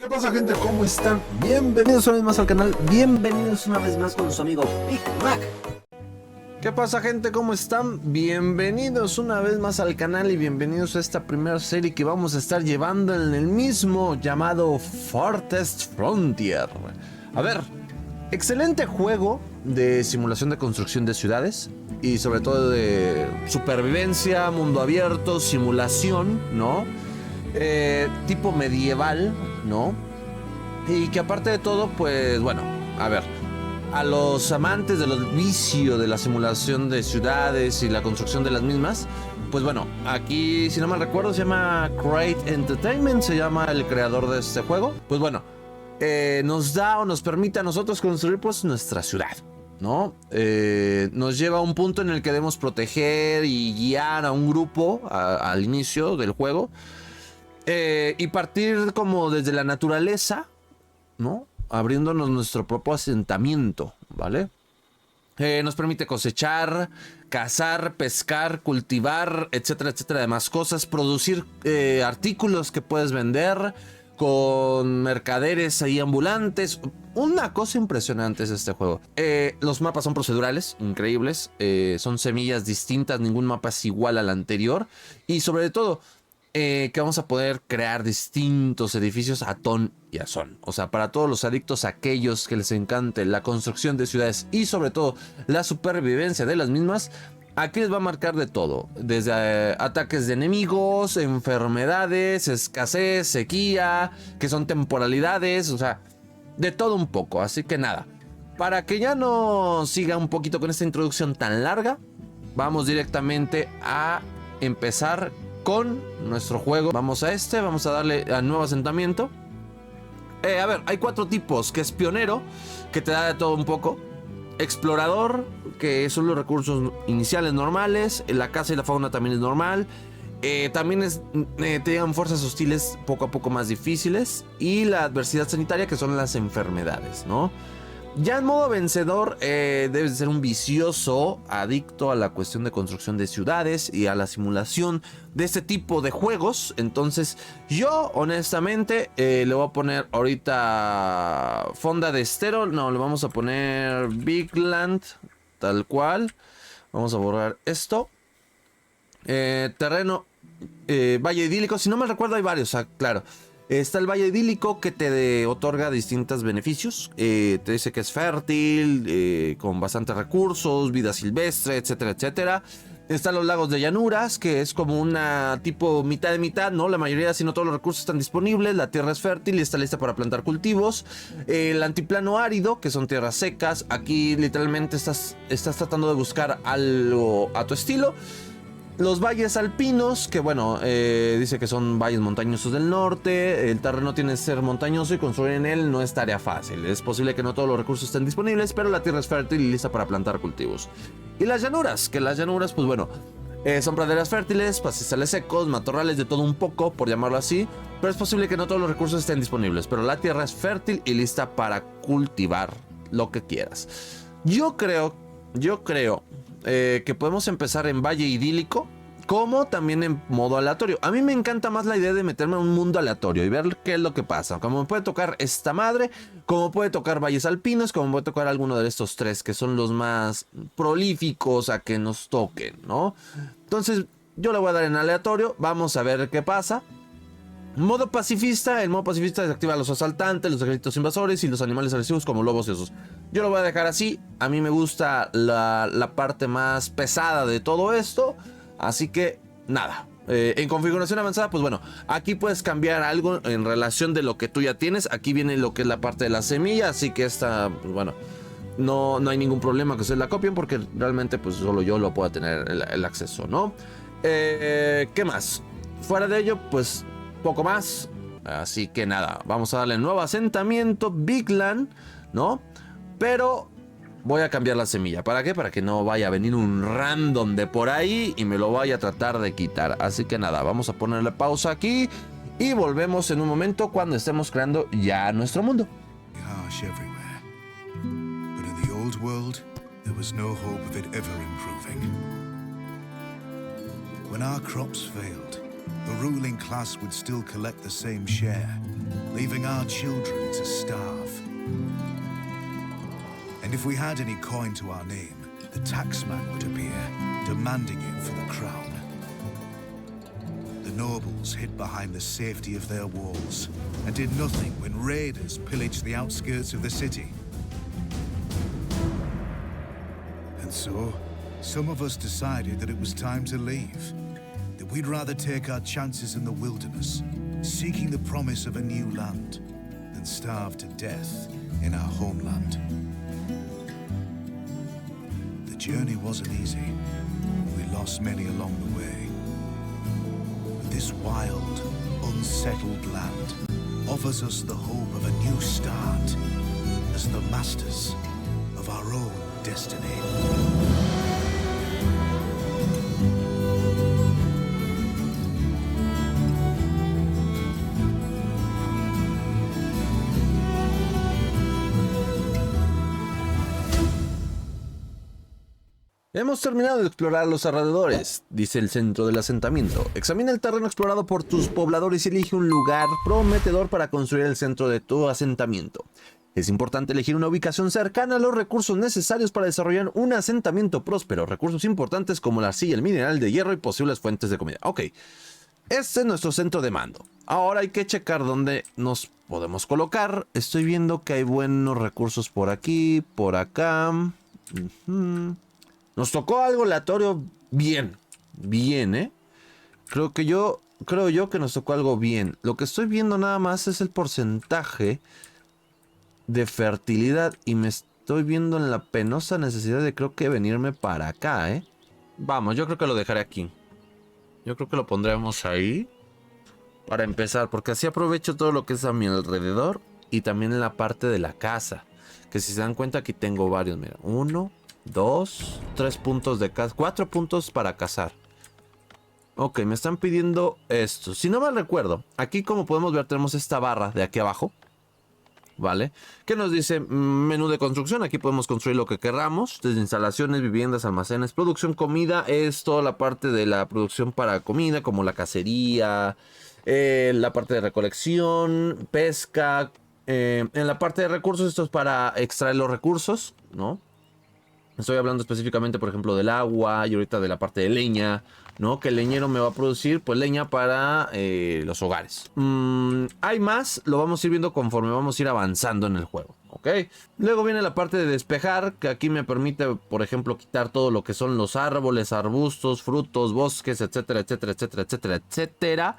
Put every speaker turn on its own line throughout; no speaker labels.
¿Qué pasa, gente? ¿Cómo están? Bienvenidos una vez más al canal. Bienvenidos una vez más con su amigo Big Mac. ¿Qué pasa, gente? ¿Cómo están? Bienvenidos una vez más al canal y bienvenidos a esta primera serie que vamos a estar llevando en el mismo llamado Farthest Frontier. A ver, excelente juego de simulación de construcción de ciudades y sobre todo de supervivencia, mundo abierto, simulación, ¿no? Tipo medieval, ¿no? Y que aparte de todo, pues bueno, a ver, a los amantes de los vicios de la simulación de ciudades y la construcción de las mismas, pues bueno, aquí, si no mal recuerdo, se llama Crate Entertainment, se llama el creador de este juego. Pues bueno, nos da o nos permite a nosotros construir pues nuestra ciudad, ¿no? Nos lleva a un punto en el que debemos proteger y guiar a un grupo al inicio del juego. Y partir como desde la naturaleza, ¿no? Abriéndonos nuestro propio asentamiento, ¿vale? Nos permite cosechar, cazar, pescar, cultivar, etcétera, etcétera, demás cosas. Producir artículos que puedes vender con mercaderes ahí ambulantes. Una cosa impresionante es este juego. Los mapas son procedurales, increíbles. Son semillas distintas, ningún mapa es igual al anterior. Y sobre todo, que vamos a poder crear distintos edificios a ton y a son. O sea, para todos los adictos, aquellos que les encante la construcción de ciudades y sobre todo la supervivencia de las mismas, aquí les va a marcar de todo. Desde ataques de enemigos, enfermedades, escasez, sequía, que son temporalidades, o sea, de todo un poco. Así que nada, para que ya no siga un poquito con esta introducción tan larga, vamos directamente a empezar con nuestro juego. Vamos a darle al nuevo asentamiento. A ver, hay 4 tipos, que es pionero, que te da de todo un poco. Explorador, que son los recursos iniciales normales. La caza y la fauna también es normal. También te llegan fuerzas hostiles poco a poco más difíciles. Y la adversidad sanitaria, que son las enfermedades, ¿no? Ya en modo vencedor, debes de ser un vicioso adicto a la cuestión de construcción de ciudades y a la simulación de este tipo de juegos. Entonces, yo honestamente le voy a poner ahorita Fonda de Estero. No, le vamos a poner Bigland, tal cual. Vamos a borrar esto. Terreno, Valle Idílico. Si no me recuerdo, hay varios, claro. Está el Valle Idílico, que te otorga distintos beneficios. Te dice que es fértil, con bastantes recursos, vida silvestre, etcétera, etcétera. Están los lagos de llanuras, que es como una tipo mitad de mitad, ¿no? La mayoría, si no todos los recursos están disponibles. La tierra es fértil y está lista para plantar cultivos. El antiplano árido, que son tierras secas. Aquí literalmente estás tratando de buscar algo a tu estilo. Los valles alpinos, que bueno, dice que son valles montañosos del norte. El terreno tiene que ser montañoso y construir en él no es tarea fácil. Es posible que no todos los recursos estén disponibles, pero la tierra es fértil y lista para plantar cultivos. Y las llanuras, que las llanuras, pues bueno, son praderas fértiles, pastizales secos, matorrales, de todo un poco, por llamarlo así. Pero es posible que no todos los recursos estén disponibles, pero la tierra es fértil y lista para cultivar lo que quieras. Yo creo que podemos empezar en Valle Idílico, como también en modo aleatorio. A mí me encanta más la idea de meterme en un mundo aleatorio y ver qué es lo que pasa. Como me puede tocar esta madre, como puede tocar valles alpinos, como puede tocar alguno de estos 3, que son los más prolíficos a que nos toquen, ¿no? Entonces yo le voy a dar en aleatorio. Vamos a ver qué pasa. Modo pacifista. El modo pacifista desactiva a los asaltantes, los ejércitos invasores y los animales agresivos como lobos y osos. Yo lo voy a dejar así. A mí me gusta la parte más pesada de todo esto. Así que nada. En configuración avanzada, pues bueno, aquí puedes cambiar algo en relación de lo que tú ya tienes. Aquí viene lo que es la parte de la semilla. Así que esta, pues bueno, no hay ningún problema que ustedes la copien, porque realmente pues solo yo lo puedo tener el acceso, ¿no? ¿Qué más? Fuera de ello, pues poco más. Así que nada, vamos a darle nuevo asentamiento, Bigland, ¿no? Pero voy a cambiar la semilla. ¿Para qué? Para que no vaya a venir un random de por ahí y me lo vaya a tratar de quitar. Así que nada, vamos a ponerle pausa aquí y volvemos en un momento cuando estemos creando ya nuestro mundo.
Harsh everywhere. But in the old world, there was no hope of it ever improving. When our crops failed, the ruling class would still collect the same share, leaving our children to starve. And if we had any coin to our name, the taxman would appear, demanding it for the crown. The nobles hid behind the safety of their walls and did nothing when raiders pillaged the outskirts of the city. And so, some of us decided that it was time to leave, that we'd rather take our chances in the wilderness, seeking the promise of a new land, than starve to death in our homeland. The journey wasn't easy. We lost many along the way. But this wild, unsettled land offers us the hope of a new start as the masters of our own destiny.
Hemos terminado de explorar los alrededores, dice el centro del asentamiento. Examina el terreno explorado por tus pobladores y elige un lugar prometedor para construir el centro de tu asentamiento. Es importante elegir una ubicación cercana a los recursos necesarios para desarrollar un asentamiento próspero. Recursos importantes como la arcilla, el mineral de hierro y posibles fuentes de comida. Ok, este es nuestro centro de mando. Ahora hay que checar dónde nos podemos colocar. Estoy viendo que hay buenos recursos por aquí, por acá. Nos tocó algo aleatorio bien, ¿eh? Creo yo que nos tocó algo bien. Lo que estoy viendo nada más es el porcentaje de fertilidad y me estoy viendo en la penosa necesidad de creo que venirme para acá, ¿eh? Vamos, yo creo que lo dejaré aquí. Yo creo que lo pondremos ahí para empezar, porque así aprovecho todo lo que es a mi alrededor y también en la parte de la casa. Que si se dan cuenta aquí tengo varios, mira, 1, 2, 3 puntos de caza, 4 puntos para cazar. Ok, me están pidiendo esto. Si no mal recuerdo, aquí como podemos ver tenemos esta barra de aquí abajo, ¿vale? Que nos dice menú de construcción. Aquí podemos construir lo que queramos, desde instalaciones, viviendas, almacenes. Producción, comida, es toda la parte de la producción para comida, como la cacería, la parte de recolección, pesca. En la parte de recursos, esto es para extraer los recursos, ¿no? Estoy hablando específicamente, por ejemplo, del agua y ahorita de la parte de leña, ¿no? Que el leñero me va a producir, pues, leña para los hogares. Hay más, lo vamos a ir viendo conforme vamos a ir avanzando en el juego, ¿ok? Luego viene la parte de despejar, que aquí me permite, por ejemplo, quitar todo lo que son los árboles, arbustos, frutos, bosques, etcétera, etcétera, etcétera, etcétera, etcétera.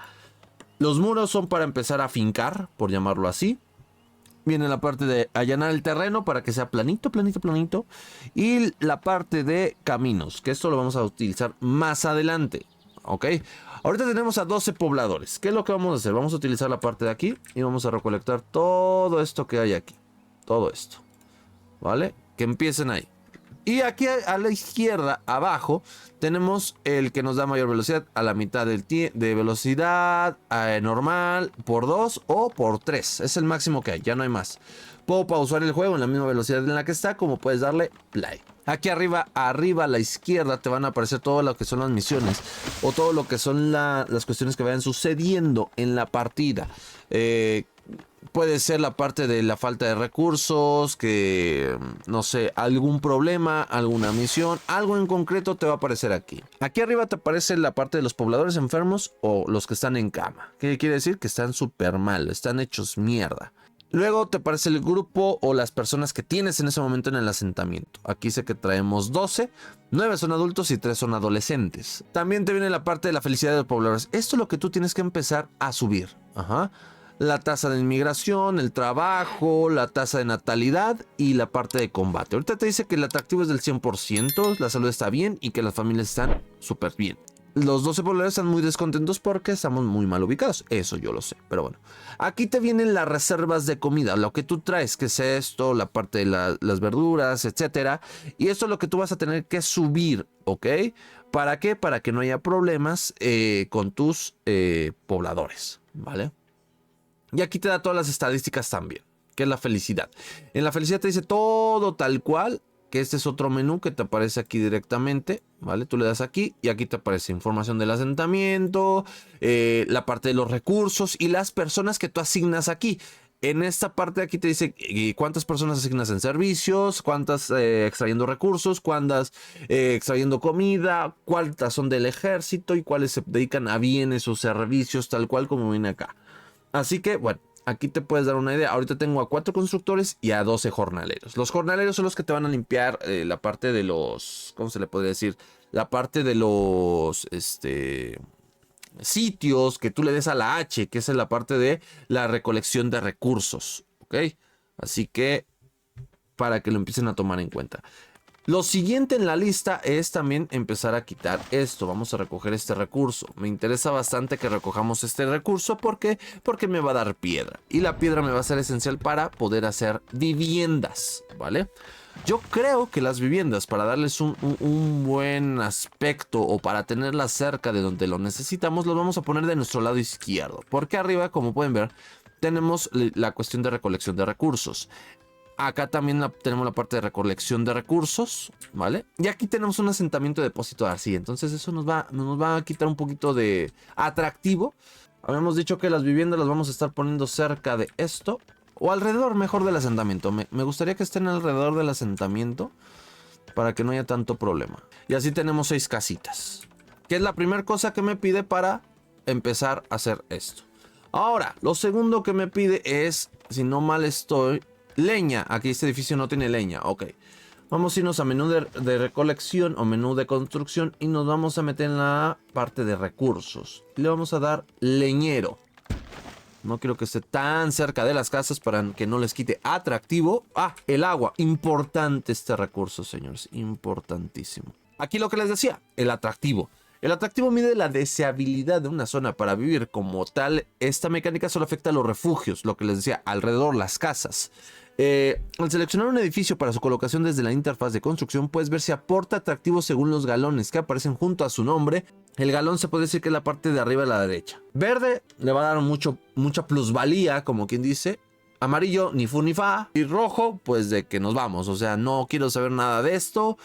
Los muros son para empezar a fincar, por llamarlo así. Viene la parte de allanar el terreno para que sea planito, planito, planito. Y la parte de caminos, que esto lo vamos a utilizar más adelante. ¿Ok? Ahorita tenemos a 12 pobladores. ¿Qué es lo que vamos a hacer? Vamos a utilizar la parte de aquí y vamos a recolectar todo esto que hay aquí. Todo esto. ¿Vale? Que empiecen ahí. Y aquí a la izquierda, abajo, tenemos el que nos da mayor velocidad a la mitad de velocidad normal, por 2 o por 3. Es el máximo que hay, ya no hay más. Puedo pausar el juego en la misma velocidad en la que está, como puedes darle play. Aquí arriba a la izquierda te van a aparecer todo lo que son las misiones o todo lo que son las cuestiones que vayan sucediendo en la partida. Puede ser la parte de la falta de recursos, que no sé, algún problema, alguna misión, algo en concreto te va a aparecer aquí. Aquí arriba te aparece la parte de los pobladores enfermos o los que están en cama. ¿Qué quiere decir? Que están súper mal, están hechos mierda. Luego te aparece el grupo o las personas que tienes en ese momento en el asentamiento. Aquí sé que traemos 12, 9 son adultos y 3 son adolescentes. También te viene la parte de la felicidad de los pobladores. Esto es lo que tú tienes que empezar a subir. Ajá. La tasa de inmigración, el trabajo, la tasa de natalidad y la parte de combate. Ahorita te dice que el atractivo es del 100%, la salud está bien y que las familias están súper bien. Los 12 pobladores están muy descontentos porque estamos muy mal ubicados. Eso yo lo sé, pero bueno. Aquí te vienen las reservas de comida, lo que tú traes, que es esto, la parte de las verduras, etcétera. Y esto es lo que tú vas a tener que subir, ¿ok? ¿Para qué? Para que no haya problemas con tus pobladores, ¿vale? Y aquí te da todas las estadísticas también, que es la felicidad. En la felicidad te dice todo tal cual que este es otro menú que te aparece aquí directamente, ¿vale? Tú le das aquí y aquí te aparece información del asentamiento, la parte de los recursos y las personas que tú asignas aquí. En esta parte de aquí te dice cuántas personas asignas en servicios, cuántas extrayendo recursos, cuántas extrayendo comida, cuántas son del ejército y cuáles se dedican a bienes o servicios, tal cual como viene acá. Así que, bueno, aquí te puedes dar una idea. Ahorita tengo a 4 constructores y a 12 jornaleros. Los jornaleros son los que te van a limpiar la parte de los... ¿Cómo se le podría decir? La parte de los... sitios que tú le des a la H, que es la parte de la recolección de recursos, ¿ok? Así que para que lo empiecen a tomar en cuenta. Lo siguiente en la lista es también empezar a quitar esto. Vamos a recoger este recurso. Me interesa bastante que recojamos este recurso. ¿Por qué? Porque me va a dar piedra. Y la piedra me va a ser esencial para poder hacer viviendas, ¿vale? Yo creo que las viviendas, para darles un buen aspecto o para tenerlas cerca de donde lo necesitamos, los vamos a poner de nuestro lado izquierdo. Porque arriba, como pueden ver, tenemos la cuestión de recolección de recursos. Acá también tenemos la parte de recolección de recursos, ¿vale? Y aquí tenemos un asentamiento de depósito de arcilla. Entonces eso nos va a quitar un poquito de atractivo. Habíamos dicho que las viviendas las vamos a estar poniendo cerca de esto. O alrededor mejor del asentamiento. Me gustaría que estén alrededor del asentamiento para que no haya tanto problema. Y así tenemos 6 casitas. Que es la primera cosa que me pide para empezar a hacer esto. Ahora, lo segundo que me pide es, si no mal estoy, leña. Aquí este edificio no tiene leña. Ok. Vamos a irnos a menú de recolección o menú de construcción. Y nos vamos a meter en la parte de recursos. Y le vamos a dar leñero. No quiero que esté tan cerca de las casas para que no les quite atractivo. Ah, el agua. Importante este recurso, señores. Importantísimo. Aquí lo que les decía, el atractivo. El atractivo mide la deseabilidad de una zona para vivir. Como tal, esta mecánica solo afecta a los refugios, lo que les decía, alrededor las casas. Al seleccionar un edificio para su colocación desde la interfaz de construcción, puedes ver si aporta atractivo según los galones que aparecen junto a su nombre. El galón se puede decir que es la parte de arriba a la derecha. Verde le va a dar mucha plusvalía, como quien dice. Amarillo, ni fu ni fa. Y rojo, pues de que nos vamos. O sea, no quiero saber nada de esto.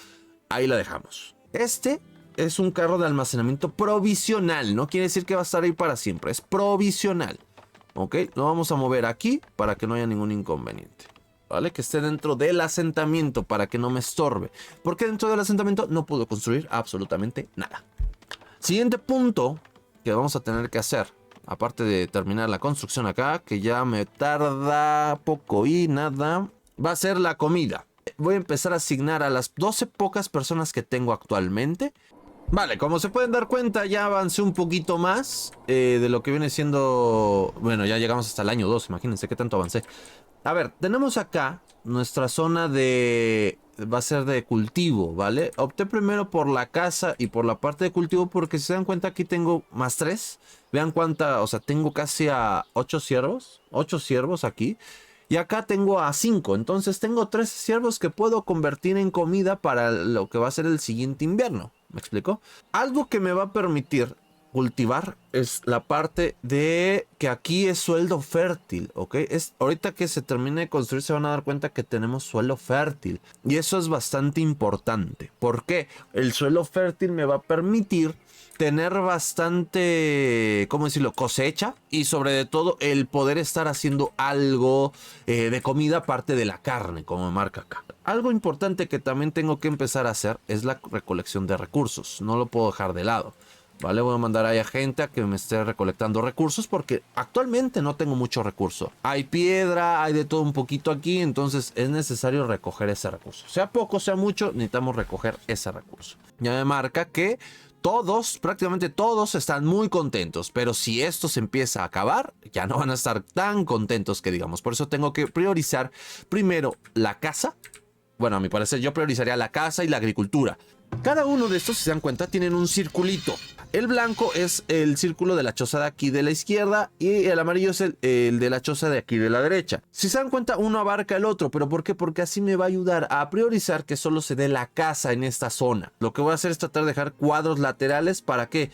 Ahí la dejamos. Este es un carro de almacenamiento provisional. No quiere decir que va a estar ahí para siempre. Es provisional. Ok, lo vamos a mover aquí para que no haya ningún inconveniente. ¿Vale? Que esté dentro del asentamiento para que no me estorbe. Porque dentro del asentamiento no puedo construir absolutamente nada. Siguiente punto que vamos a tener que hacer, aparte de terminar la construcción acá, que ya me tarda poco y nada, va a ser la comida. Voy a empezar a asignar a las 12 pocas personas que tengo actualmente. Vale, como se pueden dar cuenta, ya avancé un poquito más de lo que viene siendo... Bueno, ya llegamos hasta el año 2, imagínense qué tanto avancé. A ver, tenemos acá nuestra zona de... Va a ser de cultivo, ¿vale? Opté primero por la casa y por la parte de cultivo porque si se dan cuenta aquí tengo más 3. Vean cuánta, o sea, tengo casi a 8 ciervos. 8 ciervos aquí. Y acá tengo a 5. Entonces tengo 3 ciervos que puedo convertir en comida para lo que va a ser el siguiente invierno. ¿Me explico? Algo que me va a permitir cultivar es la parte de que aquí es suelo fértil, ¿ok? Ahorita que se termine de construir se van a dar cuenta que tenemos suelo fértil y eso es bastante importante. ¿Por qué? El suelo fértil me va a permitir tener bastante, ¿cómo decirlo? Cosecha y sobre todo el poder estar haciendo algo de comida aparte de la carne, como marca acá. Algo importante que también tengo que empezar a hacer es la recolección de recursos. No lo puedo dejar de lado. ¿Vale? Voy a mandar ahí a gente a que me esté recolectando recursos porque actualmente no tengo mucho recurso. Hay piedra, hay de todo un poquito aquí, entonces es necesario recoger ese recurso. Sea poco, sea mucho, necesitamos recoger ese recurso. Ya me marca que todos, prácticamente todos están muy contentos, pero si esto se empieza a acabar, ya no van a estar tan contentos que digamos. Por eso tengo que priorizar primero la casa. Bueno, a mi parecer yo priorizaría la casa y la agricultura. Cada uno de estos, si se dan cuenta, tienen un circulito. El blanco es el círculo de la choza de aquí de la izquierda y el amarillo es el de la choza de aquí de la derecha. Si se dan cuenta, uno abarca el otro. ¿Pero por qué? Porque así me va a ayudar a priorizar que solo se dé la casa en esta zona. Lo que voy a hacer es tratar de dejar cuadros laterales para que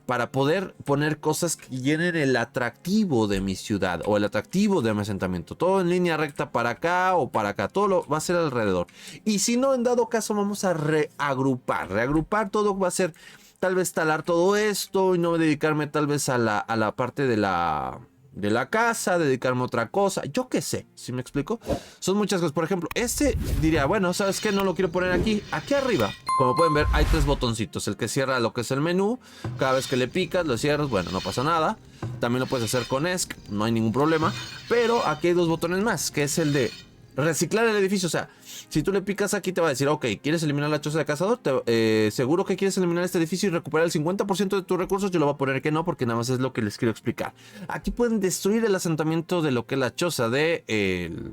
para poder poner cosas que llenen el atractivo de mi ciudad o el atractivo de mi asentamiento. Todo en línea recta para acá o para acá, todo lo va a ser alrededor. Y si no, en dado caso, vamos a reagrupar todo. Va a ser tal vez talar todo esto y no dedicarme tal vez a la parte de la casa, dedicarme a otra cosa, yo qué sé, ¿sí me explico? Son muchas cosas. Por ejemplo, diría, bueno, ¿sabes qué? No lo quiero poner aquí. Aquí arriba, como pueden ver, hay 3 botoncitos. El que cierra lo que es el menú. Cada vez que le picas, lo cierras, bueno, no pasa nada. También lo puedes hacer con ESC, no hay ningún problema. Pero aquí hay 2 botones más, que es el de reciclar el edificio. O sea, si tú le picas aquí te va a decir, ok, ¿quieres eliminar la choza de cazador? Seguro que quieres eliminar este edificio y recuperar el 50% de tus recursos. Yo le voy a poner que no, porque nada más es lo que les quiero explicar. Aquí pueden destruir el asentamiento de lo que es la choza de el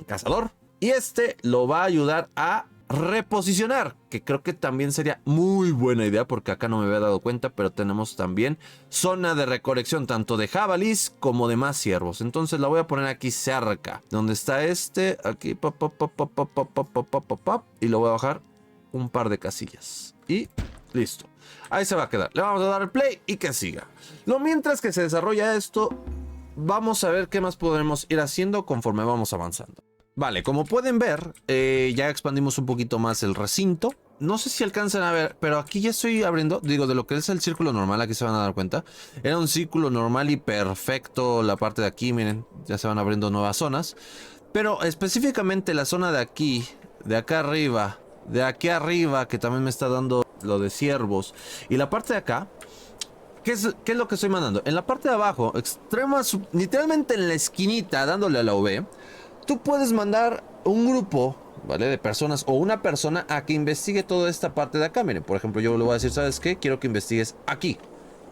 cazador, y lo va a ayudar a reposicionar, que creo que también sería muy buena idea, porque acá no me había dado cuenta, pero tenemos también zona de recolección tanto de jabalís como de más ciervos. Entonces la voy a poner aquí cerca, donde está aquí, y lo voy a bajar un par de casillas y listo, ahí se va a quedar. Le vamos a dar el play y que siga. Mientras que se desarrolla esto, vamos a ver qué más podremos ir haciendo conforme vamos avanzando. Vale, como pueden ver, ya expandimos un poquito más el recinto. No sé si alcanzan a ver, pero aquí ya estoy abriendo, digo, de lo que es el círculo normal, aquí se van a dar cuenta. Era un círculo normal y perfecto la parte de aquí, miren, ya se van abriendo nuevas zonas. Pero específicamente la zona de aquí, de acá arriba, de aquí arriba, que también me está dando lo de ciervos. Y la parte de acá, ¿qué es lo que estoy mandando? En la parte de abajo, literalmente en la esquinita, dándole a la V, tú puedes mandar un grupo, ¿vale? De personas o una persona a que investigue toda esta parte de acá. Miren, por ejemplo, yo le voy a decir, ¿sabes qué? Quiero que investigues aquí.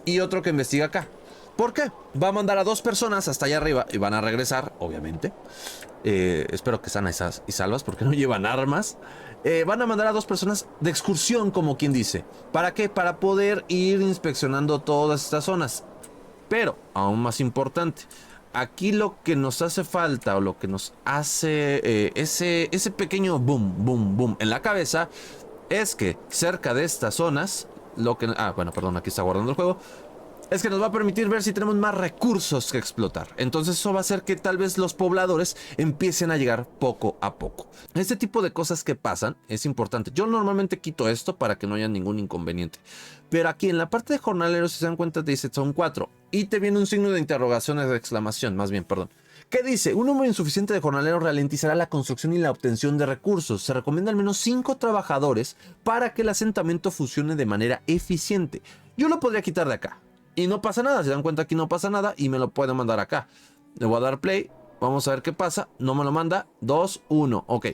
Y otro que investigue acá. ¿Por qué? Va a mandar a 2 personas hasta allá arriba y van a regresar, obviamente. Espero que sanas y salvas, porque no llevan armas. Van a mandar a 2 personas de excursión, como quien dice. ¿Para qué? Para poder ir inspeccionando todas estas zonas. Pero, aún más importante, aquí lo que nos hace falta, o lo que nos hace ese pequeño boom, boom, boom en la cabeza, es que cerca de estas zonas, bueno, perdón, aquí está guardando el juego, es que nos va a permitir ver si tenemos más recursos que explotar. Entonces eso va a hacer que tal vez los pobladores empiecen a llegar poco a poco. Este tipo de cosas que pasan es importante. Yo normalmente quito esto para que no haya ningún inconveniente. Pero aquí en la parte de jornaleros, si se dan cuenta, te dice son 4. Y te viene un signo de interrogación, de exclamación, más bien, perdón. ¿Qué dice? Un número insuficiente de jornaleros ralentizará la construcción y la obtención de recursos. Se recomienda al menos 5 trabajadores para que el asentamiento funcione de manera eficiente. Yo lo podría quitar de acá. Y no pasa nada, se dan cuenta, aquí no pasa nada y me lo puede mandar acá. Le voy a dar play, vamos a ver qué pasa. No me lo manda, 2, 1, ok.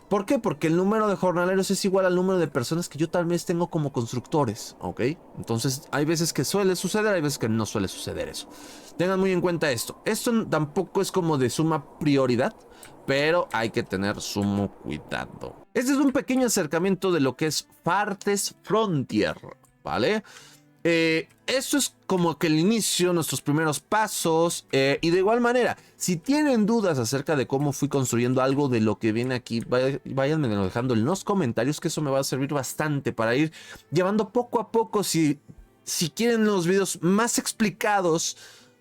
¿Por qué? Porque el número de jornaleros es igual al número de personas que yo tal vez tengo como constructores, ok. Entonces hay veces que suele suceder, hay veces que no suele suceder eso. Tengan muy en cuenta esto. Esto tampoco es como de suma prioridad, pero hay que tener sumo cuidado. Este es un pequeño acercamiento de lo que es Fartes Frontier, ¿vale? Esto es como que el inicio, nuestros primeros pasos, y de igual manera, si tienen dudas acerca de cómo fui construyendo algo de lo que viene aquí, váyanme dejando en los comentarios, que eso me va a servir bastante para ir llevando poco a poco. Si quieren los videos más explicados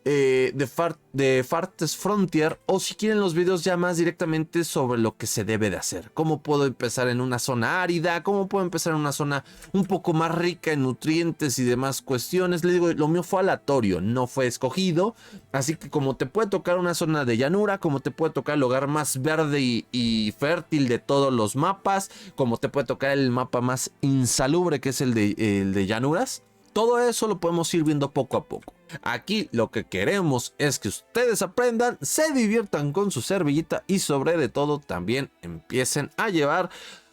de Fartes Frontier, o si quieren los videos ya más directamente sobre lo que se debe de hacer, cómo puedo empezar en una zona árida, cómo puedo empezar en una zona un poco más rica en nutrientes y demás cuestiones. Les digo, lo mío fue aleatorio, no fue escogido, así que como te puede tocar una zona de llanura, como te puede tocar el lugar más verde y fértil de todos los mapas, como te puede tocar el mapa más insalubre, que es el de llanuras, todo eso lo podemos ir viendo poco a poco. Aquí lo que queremos es que ustedes aprendan, se diviertan con su servilleta y sobre de todo también empiecen a llevar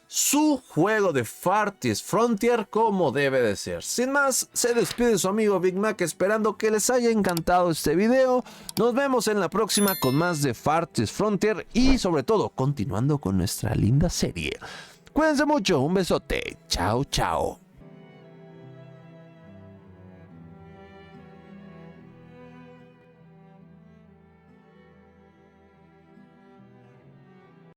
su juego de Fartes Frontier como debe de ser. Sin más, se despide su amigo Big Mac, esperando que les haya encantado este video. Nos vemos en la próxima con más de Fartes Frontier y sobre todo continuando con nuestra linda serie. Cuídense mucho, un besote, chao chao.